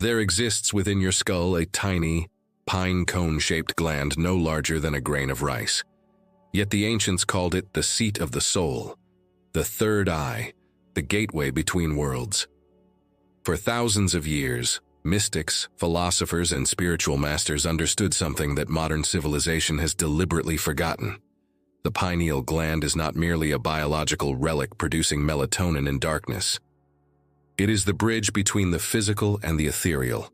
There exists within your skull a tiny, pine cone-shaped gland no larger than a grain of rice. Yet the ancients called it the seat of the soul, the third eye, the gateway between worlds. For thousands of years, mystics, philosophers, and spiritual masters understood something that modern civilization has deliberately forgotten. The pineal gland is not merely a biological relic producing melatonin in darkness. It is the bridge between the physical and the ethereal,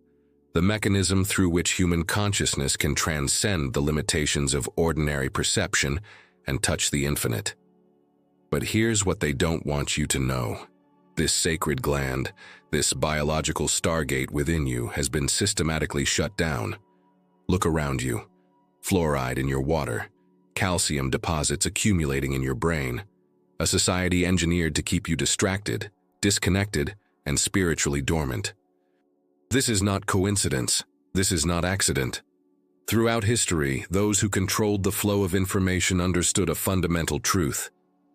the mechanism through which human consciousness can transcend the limitations of ordinary perception and touch the infinite. But here's what they don't want you to know. This sacred gland, this biological stargate within you, has been systematically shut down. Look around you. Fluoride in your water, calcium deposits accumulating in your brain, a society engineered to keep you distracted, disconnected, and spiritually dormant. This is not coincidence. This is not accident. Throughout history, those who controlled the flow of information understood a fundamental truth.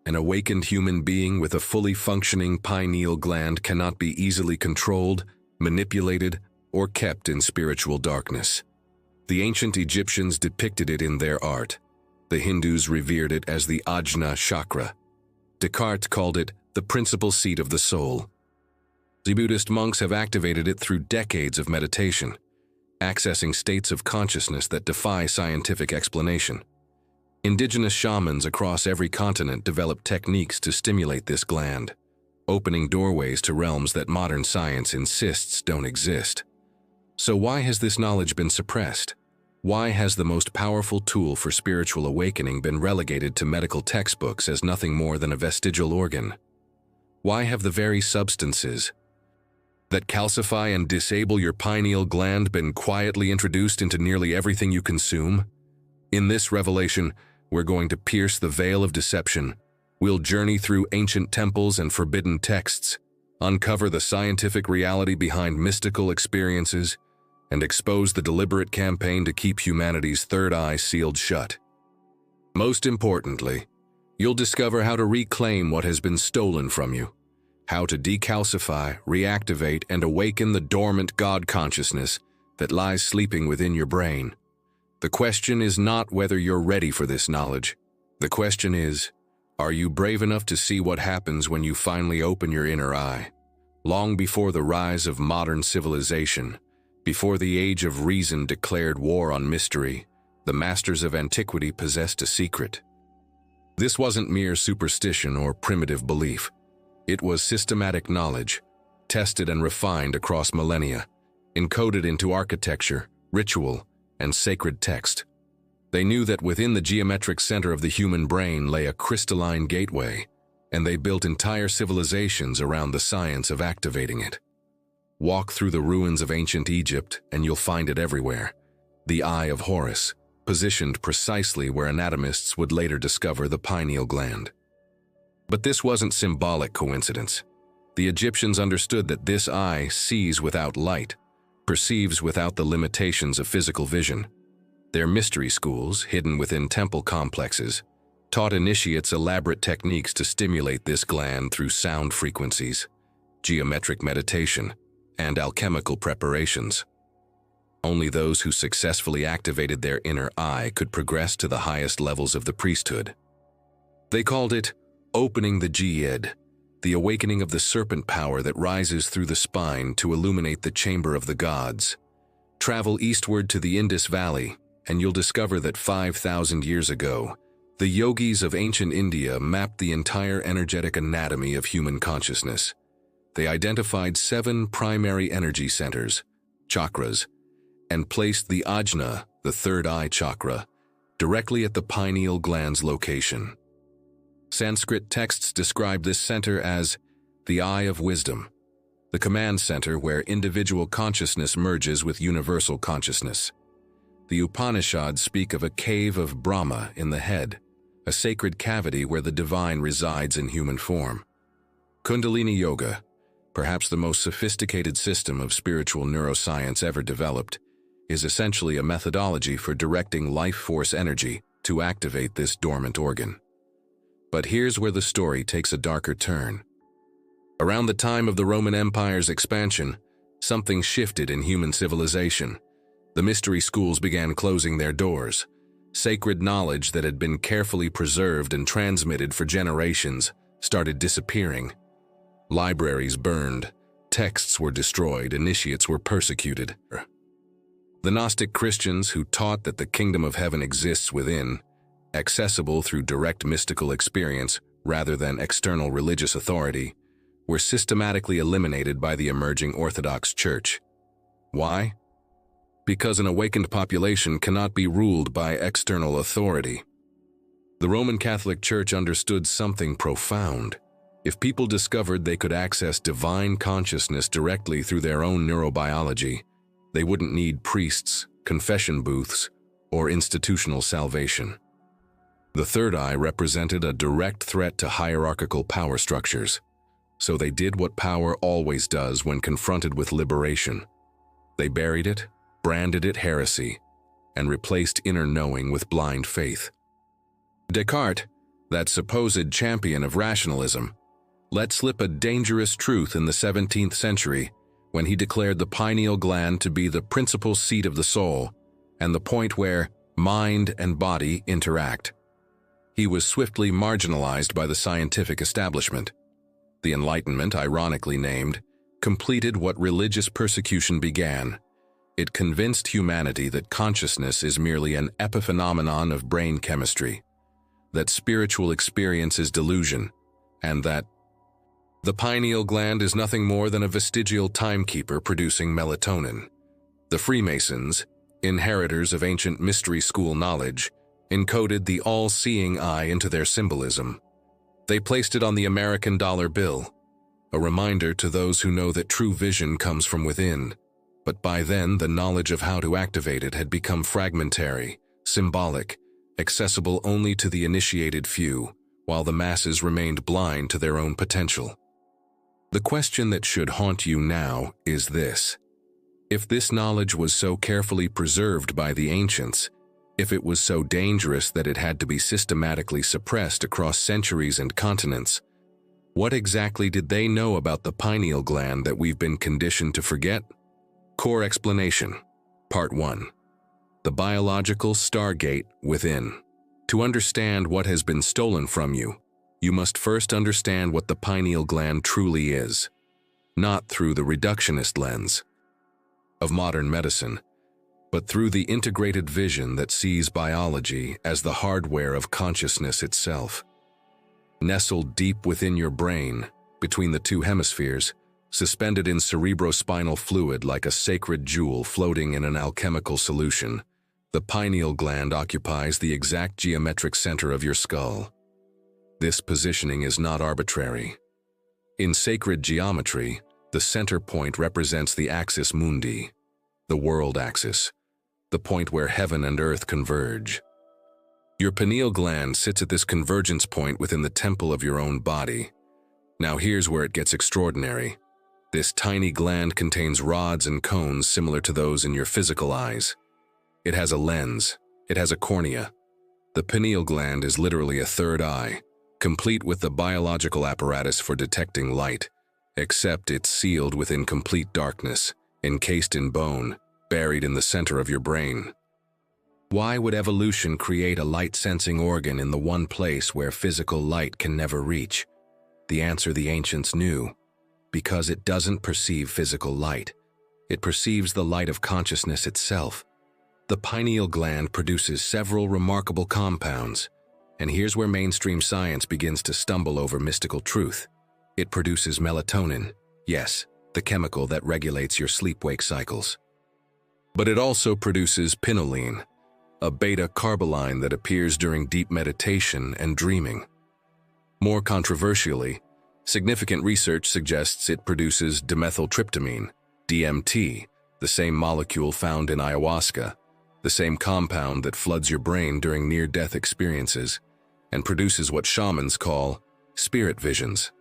An awakened human being with a fully functioning pineal gland cannot be easily controlled, manipulated, or kept in spiritual darkness. The ancient Egyptians depicted it in their art. The Hindus revered it as the Ajna chakra. Descartes called it the principal seat of the soul. The Buddhist monks have activated it through decades of meditation, accessing states of consciousness that defy scientific explanation. Indigenous shamans across every continent developed techniques to stimulate this gland, opening doorways to realms that modern science insists don't exist. So why has this knowledge been suppressed? Why has the most powerful tool for spiritual awakening been relegated to medical textbooks as nothing more than a vestigial organ? Why have the very substances that calcify and disable your pineal gland been quietly introduced into nearly everything you consume? In this revelation, we're going to pierce the veil of deception. We'll journey through ancient temples and forbidden texts, uncover the scientific reality behind mystical experiences, and expose the deliberate campaign to keep humanity's third eye sealed shut. Most importantly, you'll discover how to reclaim what has been stolen from you, how to decalcify, reactivate, and awaken the dormant God consciousness that lies sleeping within your brain. The question is not whether you're ready for this knowledge. The question is, are you brave enough to see what happens when you finally open your inner eye? Long before the rise of modern civilization, before the age of reason declared war on mystery, the masters of antiquity possessed a secret. This wasn't mere superstition or primitive belief. It was systematic knowledge, tested and refined across millennia, encoded into architecture, ritual, and sacred text. They knew that within the geometric center of the human brain lay a crystalline gateway, and they built entire civilizations around the science of activating it. Walk through the ruins of ancient Egypt, and you'll find it everywhere. The Eye of Horus, positioned precisely where anatomists would later discover the pineal gland. But this wasn't symbolic coincidence. The Egyptians understood that this eye sees without light, perceives without the limitations of physical vision. Their mystery schools, hidden within temple complexes, taught initiates elaborate techniques to stimulate this gland through sound frequencies, geometric meditation, and alchemical preparations. Only those who successfully activated their inner eye could progress to the highest levels of the priesthood. They called it opening the G-id, the awakening of the serpent power that rises through the spine to illuminate the chamber of the gods. Travel eastward to the Indus Valley, and you'll discover that 5,000 years ago, the yogis of ancient India mapped the entire energetic anatomy of human consciousness. They identified 7 primary energy centers, chakras, and placed the ajna, the third eye chakra, directly at the pineal gland's location. Sanskrit texts describe this center as the eye of wisdom, the command center where individual consciousness merges with universal consciousness. The Upanishads speak of a cave of Brahma in the head, a sacred cavity where the divine resides in human form. Kundalini Yoga, perhaps the most sophisticated system of spiritual neuroscience ever developed, is essentially a methodology for directing life force energy to activate this dormant organ. But here's where the story takes a darker turn. Around the time of the Roman Empire's expansion, Something shifted in human civilization. The mystery schools began closing their doors. Sacred knowledge that had been carefully preserved and transmitted for generations started disappearing. Libraries burned, texts were destroyed, initiates were persecuted. The Gnostic Christians, who taught that the kingdom of heaven exists within, accessible through direct mystical experience rather than external religious authority, were systematically eliminated by the emerging Orthodox Church. Why? Because an awakened population cannot be ruled by external authority. The Roman Catholic Church understood something profound. If people discovered they could access divine consciousness directly through their own neurobiology, they wouldn't need priests, confession booths, or institutional salvation. The third eye represented a direct threat to hierarchical power structures. So they did what power always does when confronted with liberation. They buried it, branded it heresy, and replaced inner knowing with blind faith. Descartes, that supposed champion of rationalism, let slip a dangerous truth in the 17th century when he declared the pineal gland to be the principal seat of the soul and the point where mind and body interact. He was swiftly marginalized by the scientific establishment. The Enlightenment, ironically named, completed what religious persecution began. It convinced humanity that consciousness is merely an epiphenomenon of brain chemistry, that spiritual experience is delusion, and that the pineal gland is nothing more than a vestigial timekeeper producing melatonin. The Freemasons, inheritors of ancient mystery school knowledge, encoded the all-seeing eye into their symbolism. They placed it on the American dollar bill, a reminder to those who know that true vision comes from within. But by then, the knowledge of how to activate it had become fragmentary, symbolic, accessible only to the initiated few, while the masses remained blind to their own potential. The question that should haunt you now is this: if this knowledge was so carefully preserved by the ancients, if it was so dangerous that it had to be systematically suppressed across centuries and continents, what exactly did they know about the pineal gland that we've been conditioned to forget? Core Explanation, Part 1. The Biological Stargate Within. To understand what has been stolen from you, you must first understand what the pineal gland truly is, not through the reductionist lens of modern medicine, but through the integrated vision that sees biology as the hardware of consciousness itself. Nestled deep within your brain, between the two hemispheres, suspended in cerebrospinal fluid like a sacred jewel floating in an alchemical solution, the pineal gland occupies the exact geometric center of your skull. This positioning is not arbitrary. In sacred geometry, the center point represents the axis mundi, the world axis, the point where heaven and earth converge. Your pineal gland sits at this convergence point within the temple of your own body. Now here's where it gets extraordinary. This tiny gland contains rods and cones similar to those in your physical eyes. It has a lens. It has a cornea. The pineal gland is literally a third eye, complete with the biological apparatus for detecting light, except it's sealed within complete darkness, encased in bone, buried in the center of your brain. Why would evolution create a light-sensing organ in the one place where physical light can never reach? The answer the ancients knew: because it doesn't perceive physical light. It perceives the light of consciousness itself. The pineal gland produces several remarkable compounds, and here's where mainstream science begins to stumble over mystical truth. It produces melatonin, yes, the chemical that regulates your sleep-wake cycles. But it also produces pinealine, a beta-carboline that appears during deep meditation and dreaming. More controversially, significant research suggests it produces dimethyltryptamine, DMT, the same molecule found in ayahuasca, the same compound that floods your brain during near-death experiences and produces what shamans call spirit visions.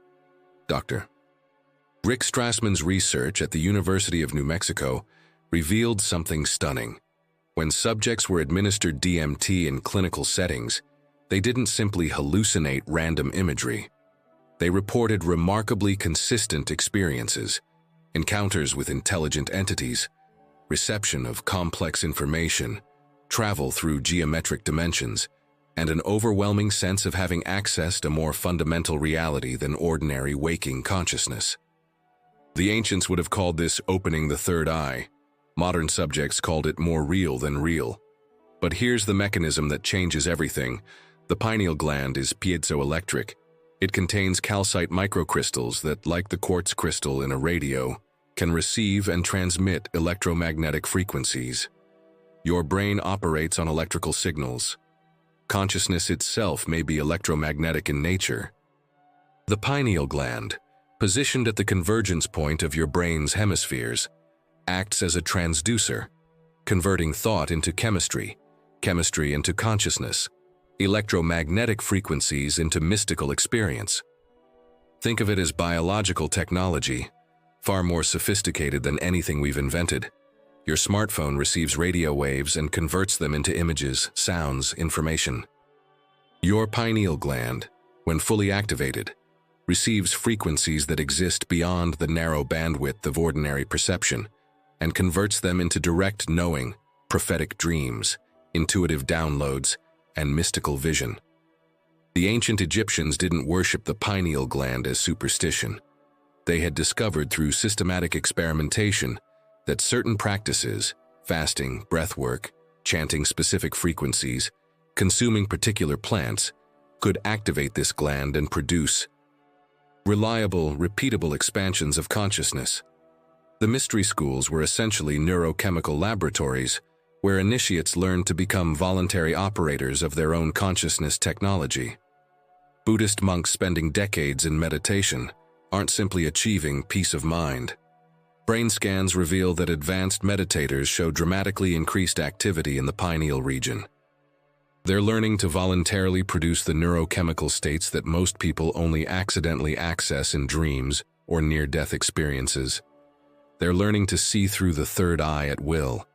Dr. Rick Strassman's research at the University of New Mexico revealed something stunning. When subjects were administered DMT in clinical settings, they didn't simply hallucinate random imagery. They reported remarkably consistent experiences, encounters with intelligent entities, reception of complex information, travel through geometric dimensions, and an overwhelming sense of having accessed a more fundamental reality than ordinary waking consciousness. The ancients would have called this opening the third eye. Modern subjects called it more real than real. But here's the mechanism that changes everything. The pineal gland is piezoelectric. It contains calcite microcrystals that, like the quartz crystal in a radio, can receive and transmit electromagnetic frequencies. Your brain operates on electrical signals. Consciousness itself may be electromagnetic in nature. The pineal gland, positioned at the convergence point of your brain's hemispheres, acts as a transducer, converting thought into chemistry, chemistry into consciousness, electromagnetic frequencies into mystical experience. Think of it as biological technology, far more sophisticated than anything we've invented. Your smartphone receives radio waves and converts them into images, sounds, information. Your pineal gland, when fully activated, receives frequencies that exist beyond the narrow bandwidth of ordinary perception and converts them into direct knowing, prophetic dreams, intuitive downloads, and mystical vision. The ancient Egyptians didn't worship the pineal gland as superstition. They had discovered through systematic experimentation that certain practices, fasting, breathwork, chanting specific frequencies, consuming particular plants, could activate this gland and produce reliable, repeatable expansions of consciousness. The mystery schools were essentially neurochemical laboratories where initiates learned to become voluntary operators of their own consciousness technology. Buddhist monks spending decades in meditation aren't simply achieving peace of mind. Brain scans reveal that advanced meditators show dramatically increased activity in the pineal region. They're learning to voluntarily produce the neurochemical states that most people only accidentally access in dreams or near-death experiences. They're learning to see through the third eye at will.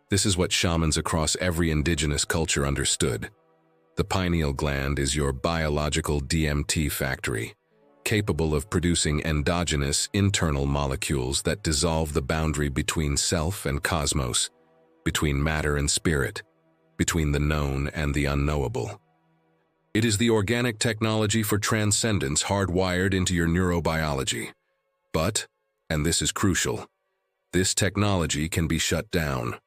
This is what shamans across every indigenous culture understood. The pineal gland is your biological DMT factory, capable of producing endogenous internal molecules that dissolve the boundary between self and cosmos, between matter and spirit, between the known and the unknowable. It is the organic technology for transcendence hardwired into your neurobiology. But, and this is crucial, this technology can be shut down.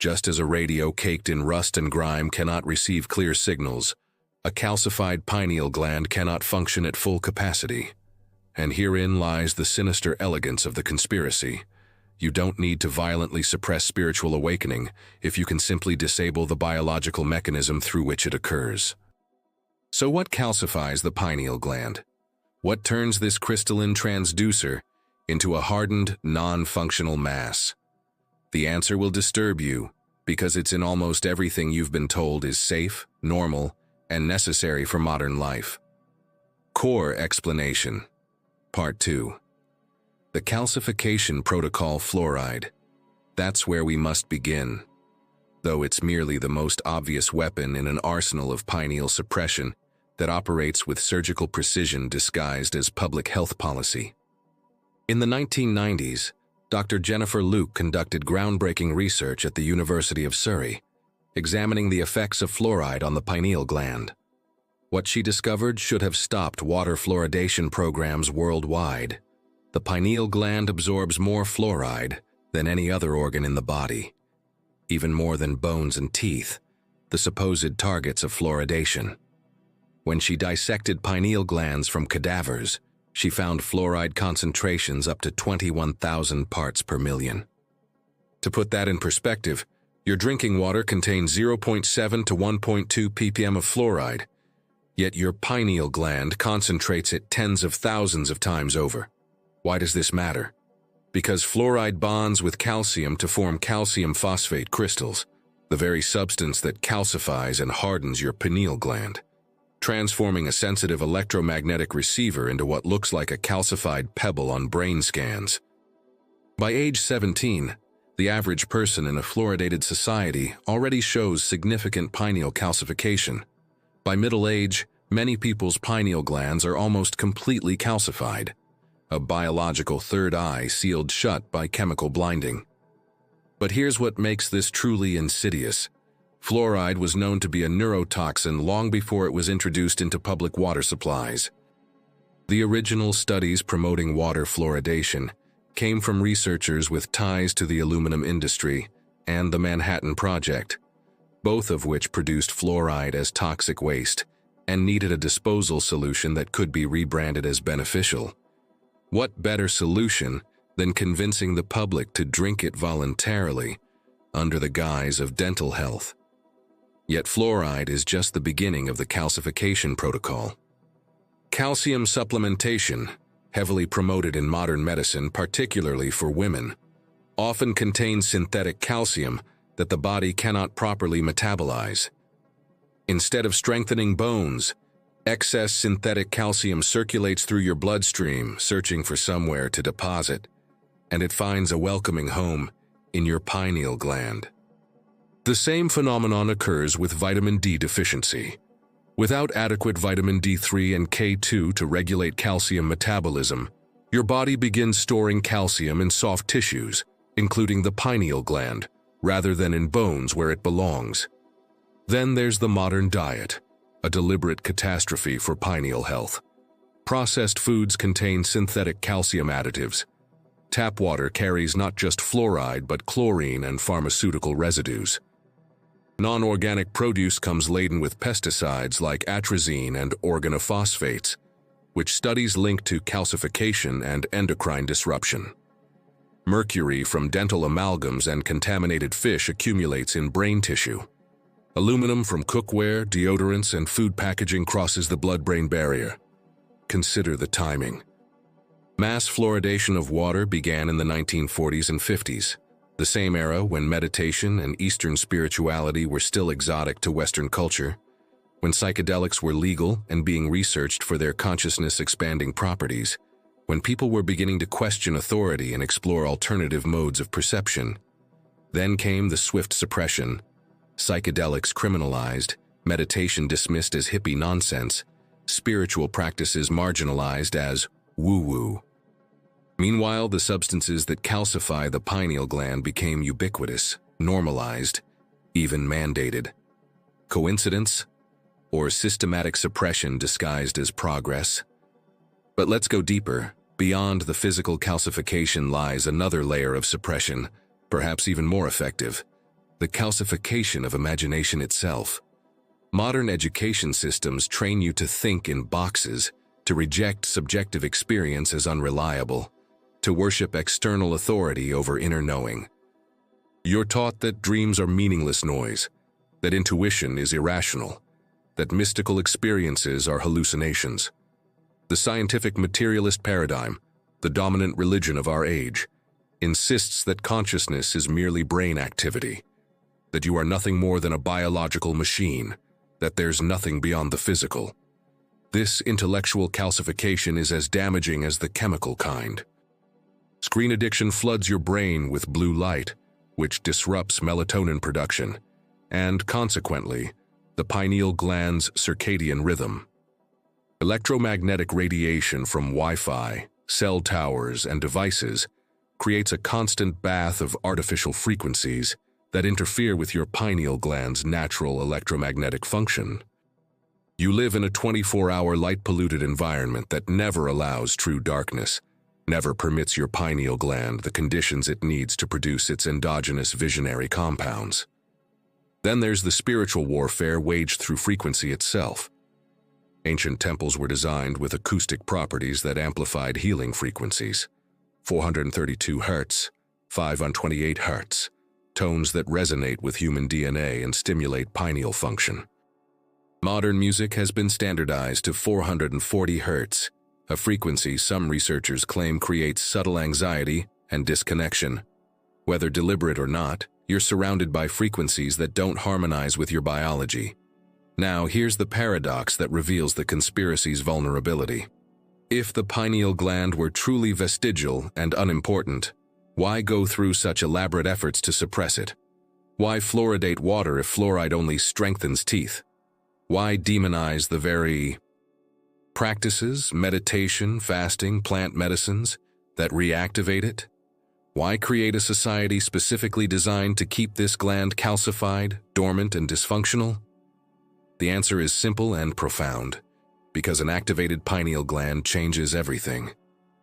Just as a radio caked in rust and grime cannot receive clear signals, a calcified pineal gland cannot function at full capacity. And herein lies the sinister elegance of the conspiracy. You don't need to violently suppress spiritual awakening if you can simply disable the biological mechanism through which it occurs. So what calcifies the pineal gland? What turns this crystalline transducer into a hardened, non-functional mass? The answer will disturb you because it's in almost everything you've been told is safe, normal, and necessary for modern life. Core explanation. Part 2. The calcification protocol fluoride. That's where we must begin. Though it's merely the most obvious weapon in an arsenal of pineal suppression that operates with surgical precision disguised as public health policy. In the 1990s, Dr. Jennifer Luke conducted groundbreaking research at the University of Surrey, examining the effects of fluoride on the pineal gland. What she discovered should have stopped water fluoridation programs worldwide. The pineal gland absorbs more fluoride than any other organ in the body, even more than bones and teeth, the supposed targets of fluoridation. When she dissected pineal glands from cadavers, she found fluoride concentrations up to 21,000 parts per million. To put that in perspective, your drinking water contains 0.7 to 1.2 ppm of fluoride, yet your pineal gland concentrates it tens of thousands of times over. Why does this matter? Because fluoride bonds with calcium to form calcium phosphate crystals, the very substance that calcifies and hardens your pineal gland, transforming a sensitive electromagnetic receiver into what looks like a calcified pebble on brain scans. By age 17, the average person in a fluoridated society already shows significant pineal calcification. By middle age, many people's pineal glands are almost completely calcified. a biological third eye sealed shut by chemical blinding. But here's what makes this truly insidious. Fluoride was known to be a neurotoxin long before it was introduced into public water supplies. The original studies promoting water fluoridation came from researchers with ties to the aluminum industry and the Manhattan Project, both of which produced fluoride as toxic waste and needed a disposal solution that could be rebranded as beneficial. What better solution than convincing the public to drink it voluntarily under the guise of dental health? Yet fluoride is just the beginning of the calcification protocol. Calcium supplementation, heavily promoted in modern medicine, particularly for women, often contains synthetic calcium that the body cannot properly metabolize. Instead of strengthening bones, excess synthetic calcium circulates through your bloodstream, searching for somewhere to deposit, and it finds a welcoming home in your pineal gland. The same phenomenon occurs with vitamin D deficiency. Without adequate vitamin D3 and K2 to regulate calcium metabolism, your body begins storing calcium in soft tissues, including the pineal gland, rather than in bones where it belongs. Then there's the modern diet, a deliberate catastrophe for pineal health. Processed foods contain synthetic calcium additives. Tap water carries not just fluoride but chlorine and pharmaceutical residues. Non-organic produce comes laden with pesticides like atrazine and organophosphates, which studies link to calcification and endocrine disruption. Mercury from dental amalgams and contaminated fish accumulates in brain tissue. Aluminum from cookware, deodorants, and food packaging crosses the blood-brain barrier. Consider the timing. Mass fluoridation of water began in the 1940s and 50s, the same era when meditation and Eastern spirituality were still exotic to Western culture, when psychedelics were legal and being researched for their consciousness-expanding properties, when people were beginning to question authority and explore alternative modes of perception. Then came the swift suppression, psychedelics criminalized, meditation dismissed as hippie nonsense, spiritual practices marginalized as woo-woo. Meanwhile, the substances that calcify the pineal gland became ubiquitous, normalized, even mandated. Coincidence? Or systematic suppression disguised as progress? But let's go deeper. Beyond the physical calcification lies another layer of suppression, perhaps even more effective: the calcification of imagination itself. Modern education systems train you to think in boxes, to reject subjective experience as unreliable, to worship external authority over inner knowing. You're taught that dreams are meaningless noise, that intuition is irrational, that mystical experiences are hallucinations. The scientific materialist paradigm, the dominant religion of our age, insists that consciousness is merely brain activity, that you are nothing more than a biological machine, that there's nothing beyond the physical. This intellectual calcification is as damaging as the chemical kind. Screen addiction floods your brain with blue light, which disrupts melatonin production, and consequently, the pineal gland's circadian rhythm. Electromagnetic radiation from Wi-Fi, cell towers, and devices creates a constant bath of artificial frequencies that interfere with your pineal gland's natural electromagnetic function. You live in a 24-hour light-polluted environment that never allows true darkness, never permits your pineal gland the conditions it needs to produce its endogenous visionary compounds. Then there's the spiritual warfare waged through frequency itself. Ancient temples were designed with acoustic properties that amplified healing frequencies: 432 Hz, 528 Hz, tones that resonate with human DNA and stimulate pineal function. Modern music has been standardized to 440 Hz, a frequency some researchers claim creates subtle anxiety and disconnection. Whether deliberate or not, you're surrounded by frequencies that don't harmonize with your biology. Now, here's the paradox that reveals the conspiracy's vulnerability. If the pineal gland were truly vestigial and unimportant, why go through such elaborate efforts to suppress it? Why fluoridate water if fluoride only strengthens teeth? Why demonize the very Practices, meditation, fasting, plant medicines that reactivate it? Why create a society specifically designed to keep this gland calcified, dormant, and dysfunctional? The answer is simple and profound. Because an activated pineal gland changes everything.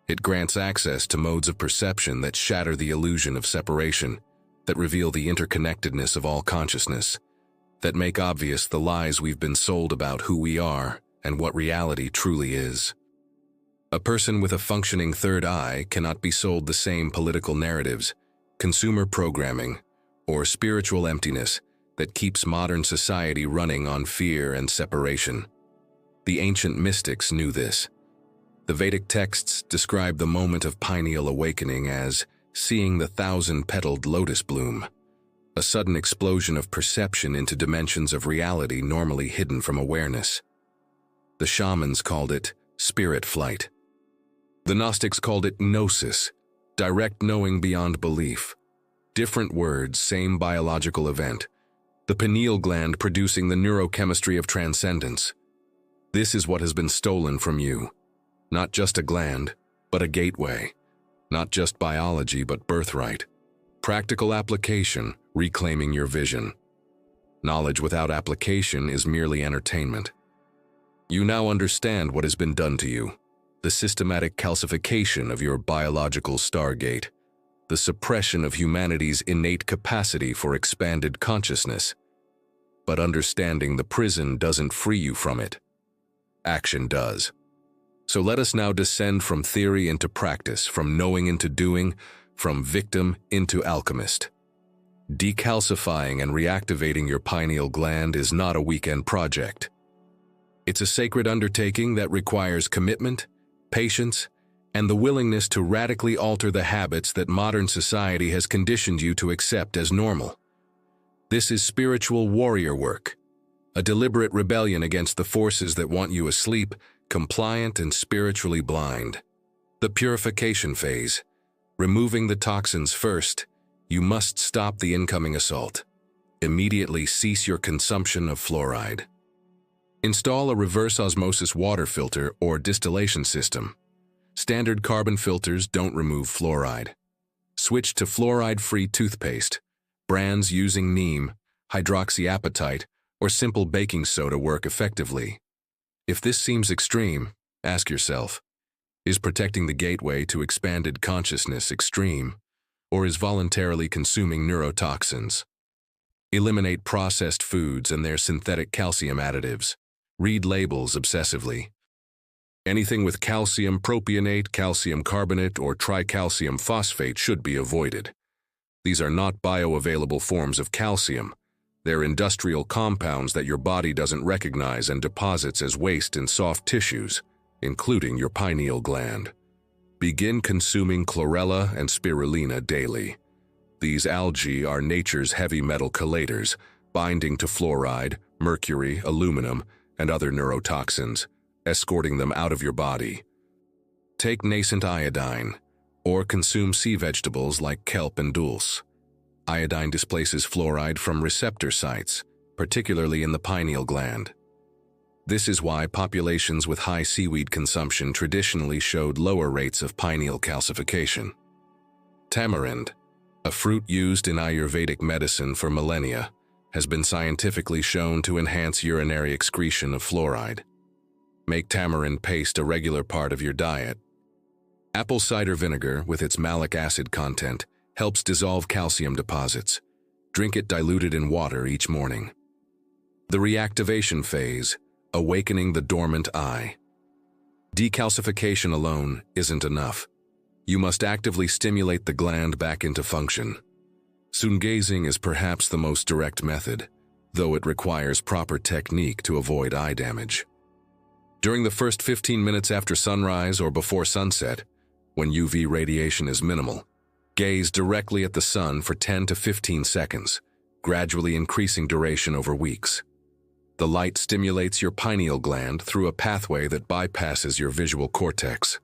It grants access to modes of perception that shatter the illusion of separation, that reveal the interconnectedness of all consciousness, that make obvious the lies we've been sold about who we are and what reality truly is. A person with a functioning third eye cannot be sold the same political narratives, consumer programming, or spiritual emptiness that keeps modern society running on fear and separation. The ancient mystics knew this. The Vedic texts describe the moment of pineal awakening as seeing the 1,000-petaled lotus bloom, a sudden explosion of perception into dimensions of reality normally hidden from awareness. The shamans called it spirit flight. The Gnostics called it gnosis, direct knowing beyond belief. Different words, same biological event. The pineal gland producing the neurochemistry of transcendence. This is what has been stolen from you. Not just a gland, but a gateway. Not just biology, but birthright. Practical application, reclaiming your vision. Knowledge without application is merely entertainment. You now understand what has been done to you. The systematic calcification of your biological stargate. The suppression of humanity's innate capacity for expanded consciousness. But understanding the prison doesn't free you from it. Action does. So let us now descend from theory into practice, from knowing into doing, from victim into alchemist. Decalcifying and reactivating your pineal gland is not a weekend project. It's a sacred undertaking that requires commitment, patience, and the willingness to radically alter the habits that modern society has conditioned you to accept as normal. This is spiritual warrior work, a deliberate rebellion against the forces that want you asleep, compliant, and spiritually blind. The purification phase. Removing the toxins first, you must stop the incoming assault. Immediately cease your consumption of fluoride. Install a reverse osmosis water filter or distillation system. Standard carbon filters don't remove fluoride. Switch to fluoride-free toothpaste. Brands using neem, hydroxyapatite, or simple baking soda work effectively. If this seems extreme, ask yourself, is protecting the gateway to expanded consciousness extreme, or is voluntarily consuming neurotoxins? Eliminate processed foods and their synthetic calcium additives. Read labels obsessively. Anything with calcium propionate, calcium carbonate, or tricalcium phosphate should be avoided. These are not bioavailable forms of calcium. They're industrial compounds that your body doesn't recognize and deposits as waste in soft tissues, including your pineal gland. Begin consuming chlorella and spirulina daily. These algae are nature's heavy metal chelators, binding to fluoride, mercury, aluminum, and other neurotoxins, escorting them out of your body. Take nascent iodine, or consume sea vegetables like kelp and dulse. Iodine displaces fluoride from receptor sites, particularly in the pineal gland. This is why populations with high seaweed consumption traditionally showed lower rates of pineal calcification. Tamarind, a fruit used in Ayurvedic medicine for millennia, has been scientifically shown to enhance urinary excretion of fluoride. Make tamarind paste a regular part of your diet. Apple cider vinegar, with its malic acid content, helps dissolve calcium deposits. Drink it diluted in water each morning. The reactivation phase, awakening the dormant eye. Decalcification alone isn't enough. You must actively stimulate the gland back into function. Sun gazing is perhaps the most direct method, though it requires proper technique to avoid eye damage. During the first 15 minutes after sunrise or before sunset, when UV radiation is minimal, gaze directly at the sun for 10 to 15 seconds, gradually increasing duration over weeks. The light stimulates your pineal gland through a pathway that bypasses your visual cortex.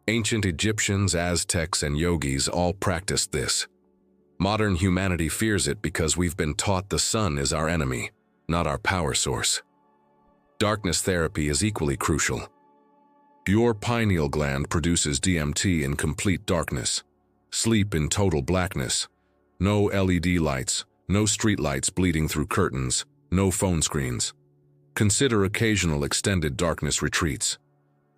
Ancient Egyptians, Aztecs, and yogis all practiced this. Modern humanity fears it because we've been taught the sun is our enemy, not our power source. Darkness therapy is equally crucial. Your pineal gland produces DMT in complete darkness. Sleep in total blackness. No LED lights, no street lights bleeding through curtains, no phone screens. Consider occasional extended darkness retreats.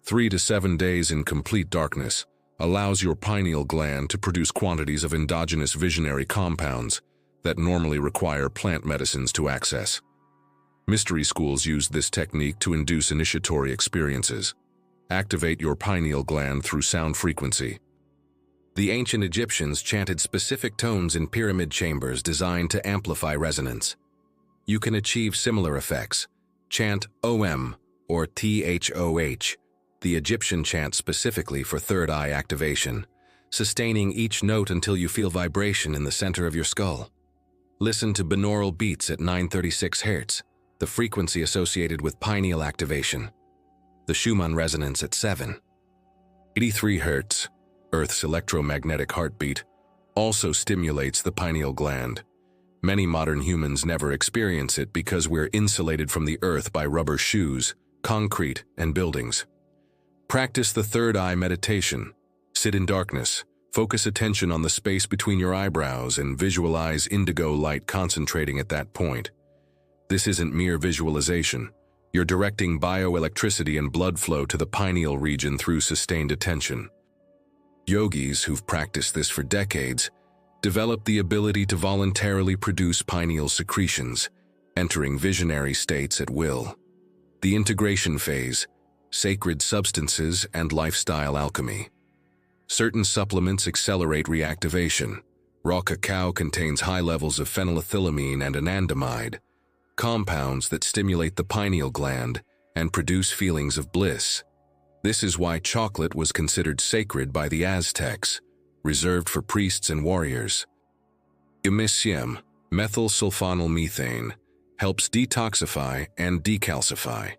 3 to 7 days in complete darkness allows your pineal gland to produce quantities of endogenous visionary compounds that normally require plant medicines to access. Mystery schools use this technique to induce initiatory experiences. Activate your pineal gland through sound frequency. The ancient Egyptians chanted specific tones in pyramid chambers designed to amplify resonance. You can achieve similar effects. Chant OM or THOH, the Egyptian chant specifically for third eye activation, sustaining each note until you feel vibration in the center of your skull. Listen to binaural beats at 936 Hz, the frequency associated with pineal activation. The Schumann resonance at 783 Hz, Earth's electromagnetic heartbeat, also stimulates the pineal gland. Many modern humans never experience it because we're insulated from the earth by rubber shoes, concrete, and buildings. Practice the third eye meditation. Sit in darkness, focus attention on the space between your eyebrows, and visualize indigo light concentrating at that point. This isn't mere visualization. You're directing bioelectricity and blood flow to the pineal region through sustained attention. Yogis who've practiced this for decades develop the ability to voluntarily produce pineal secretions, entering visionary states at will. The integration phase, sacred substances and lifestyle alchemy. Certain supplements accelerate reactivation. Raw cacao contains high levels of phenylethylamine and anandamide, compounds that stimulate the pineal gland and produce feelings of bliss. This is why chocolate was considered sacred by the Aztecs, reserved for priests and warriors. Imicium, methylsulfonyl-methane, helps detoxify and decalcify.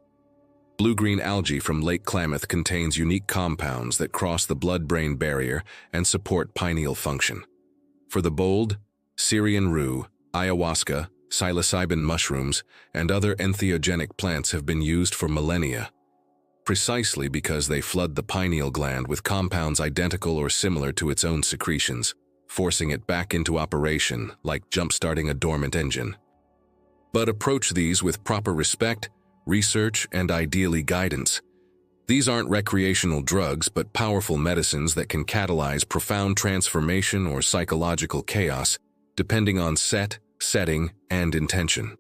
Blue-green algae from Lake Klamath contains unique compounds that cross the blood-brain barrier and support pineal function. For the bold, Syrian rue, ayahuasca, psilocybin mushrooms, and other entheogenic plants have been used for millennia, precisely because they flood the pineal gland with compounds identical or similar to its own secretions, forcing it back into operation like jump-starting a dormant engine. But approach these with proper respect, research, and ideally guidance. These aren't recreational drugs, but powerful medicines that can catalyze profound transformation or psychological chaos, depending on setting, and intention.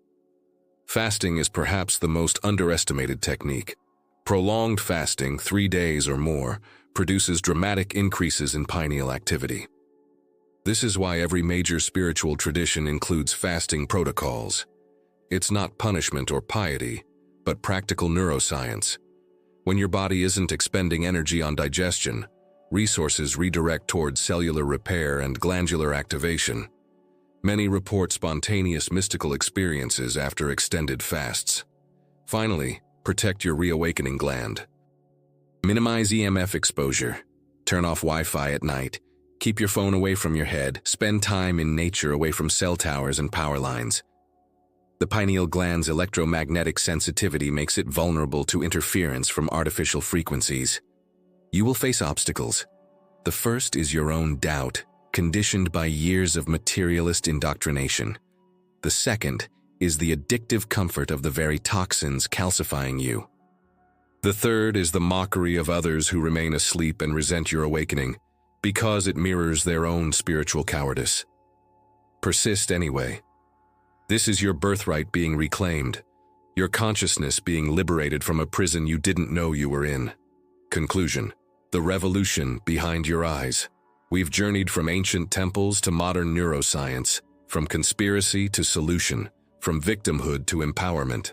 Fasting is perhaps the most underestimated technique. Prolonged fasting, 3 days or more, produces dramatic increases in pineal activity. This is why every major spiritual tradition includes fasting protocols. It's not punishment or piety, but practical neuroscience. When your body isn't expending energy on digestion, resources redirect towards cellular repair and glandular activation. Many report spontaneous mystical experiences after extended fasts. Finally, protect your reawakening gland. Minimize EMF exposure. Turn off Wi-Fi at night. Keep your phone away from your head. Spend time in nature away from cell towers and power lines. The pineal gland's electromagnetic sensitivity makes it vulnerable to interference from artificial frequencies. You will face obstacles. The first is your own doubt, conditioned by years of materialist indoctrination. The second is the addictive comfort of the very toxins calcifying you. The third is the mockery of others who remain asleep and resent your awakening, because it mirrors their own spiritual cowardice. Persist anyway. This is your birthright being reclaimed, your consciousness being liberated from a prison you didn't know you were in. Conclusion: the revolution behind your eyes. We've journeyed from ancient temples to modern neuroscience, from conspiracy to solution, from victimhood to empowerment.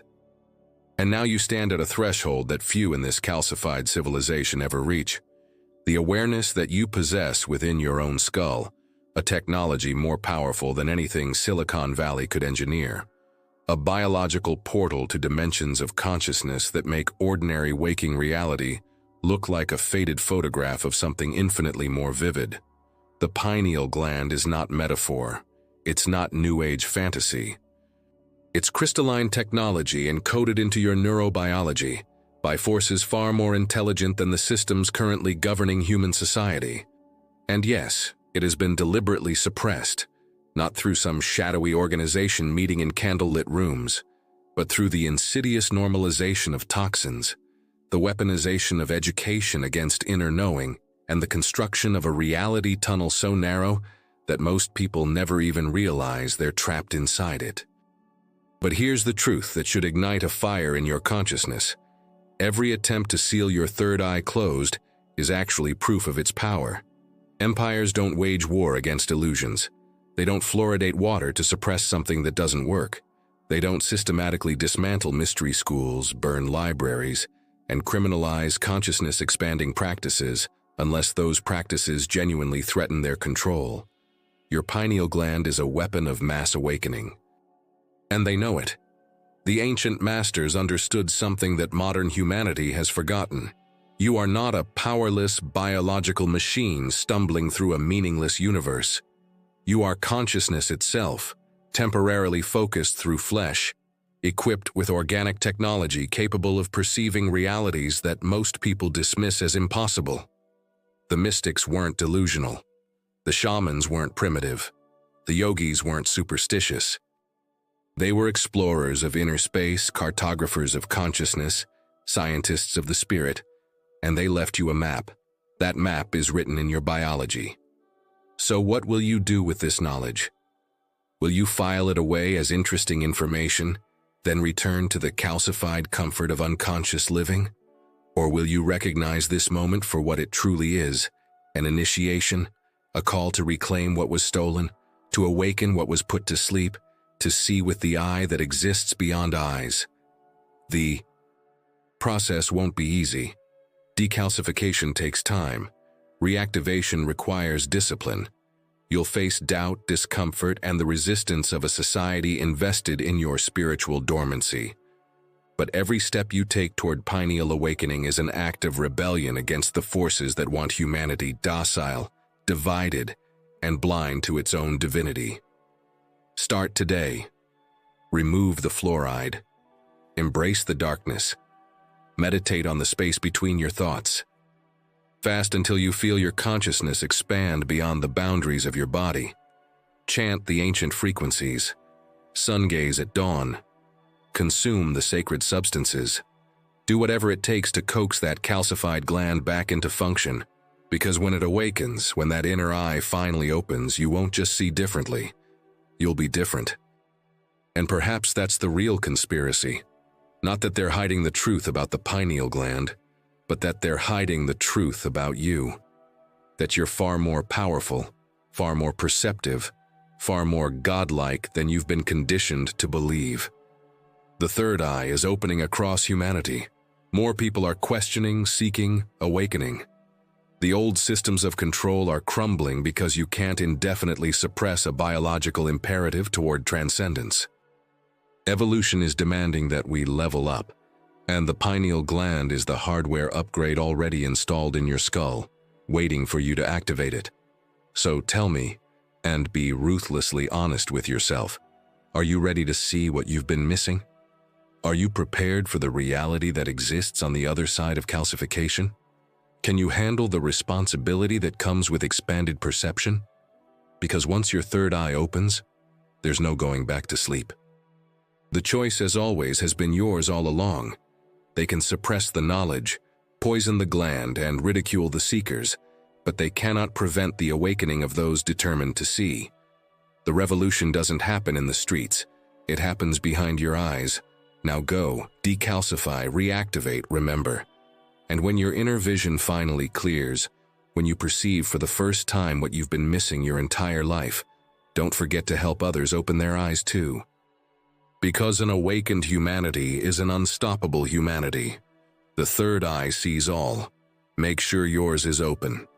And now you stand at a threshold that few in this calcified civilization ever reach. The awareness that you possess within your own skull, a technology more powerful than anything Silicon Valley could engineer. A biological portal to dimensions of consciousness that make ordinary waking reality look like a faded photograph of something infinitely more vivid. The pineal gland is not metaphor. It's not New Age fantasy. It's crystalline technology encoded into your neurobiology, by forces far more intelligent than the systems currently governing human society. And yes, it has been deliberately suppressed, not through some shadowy organization meeting in candlelit rooms, but through the insidious normalization of toxins, the weaponization of education against inner knowing, and the construction of a reality tunnel so narrow that most people never even realize they're trapped inside it. But here's the truth that should ignite a fire in your consciousness. Every attempt to seal your third eye closed is actually proof of its power. Empires don't wage war against illusions. They don't fluoridate water to suppress something that doesn't work. They don't systematically dismantle mystery schools, burn libraries, and criminalize consciousness-expanding practices unless those practices genuinely threaten their control. Your pineal gland is a weapon of mass awakening. And they know it. The ancient masters understood something that modern humanity has forgotten. You are not a powerless biological machine stumbling through a meaningless universe. You are consciousness itself, temporarily focused through flesh, equipped with organic technology capable of perceiving realities that most people dismiss as impossible. The mystics weren't delusional. The shamans weren't primitive. The yogis weren't superstitious. They were explorers of inner space, cartographers of consciousness, scientists of the spirit, and they left you a map. That map is written in your biology. So what will you do with this knowledge? Will you file it away as interesting information, then return to the calcified comfort of unconscious living? Or will you recognize this moment for what it truly is, an initiation, a call to reclaim what was stolen, to awaken what was put to sleep, to see with the eye that exists beyond eyes? The process won't be easy. Decalcification takes time. Reactivation requires discipline. You'll face doubt, discomfort, and the resistance of a society invested in your spiritual dormancy. But every step you take toward pineal awakening is an act of rebellion against the forces that want humanity docile, divided, and blind to its own divinity. Start today. Remove the fluoride. Embrace the darkness. Meditate on the space between your thoughts. Fast until you feel your consciousness expand beyond the boundaries of your body. Chant the ancient frequencies. Sun gaze at dawn. Consume the sacred substances. Do whatever it takes to coax that calcified gland back into function, because when it awakens, when that inner eye finally opens, you won't just see differently. You'll be different. And perhaps that's the real conspiracy. Not that they're hiding the truth about the pineal gland, but that they're hiding the truth about you. That you're far more powerful, far more perceptive, far more godlike than you've been conditioned to believe. The third eye is opening across humanity. More people are questioning, seeking, awakening. The old systems of control are crumbling because you can't indefinitely suppress a biological imperative toward transcendence. Evolution is demanding that we level up, and the pineal gland is the hardware upgrade already installed in your skull, waiting for you to activate it. So tell me, and be ruthlessly honest with yourself, are you ready to see what you've been missing? Are you prepared for the reality that exists on the other side of calcification? Can you handle the responsibility that comes with expanded perception? Because once your third eye opens, there's no going back to sleep. The choice, as always, has been yours all along. They can suppress the knowledge, poison the gland, and ridicule the seekers, but they cannot prevent the awakening of those determined to see. The revolution doesn't happen in the streets. It happens behind your eyes. Now go, decalcify, reactivate, remember. And when your inner vision finally clears, when you perceive for the first time what you've been missing your entire life, don't forget to help others open their eyes too. Because an awakened humanity is an unstoppable humanity. The third eye sees all. Make sure yours is open.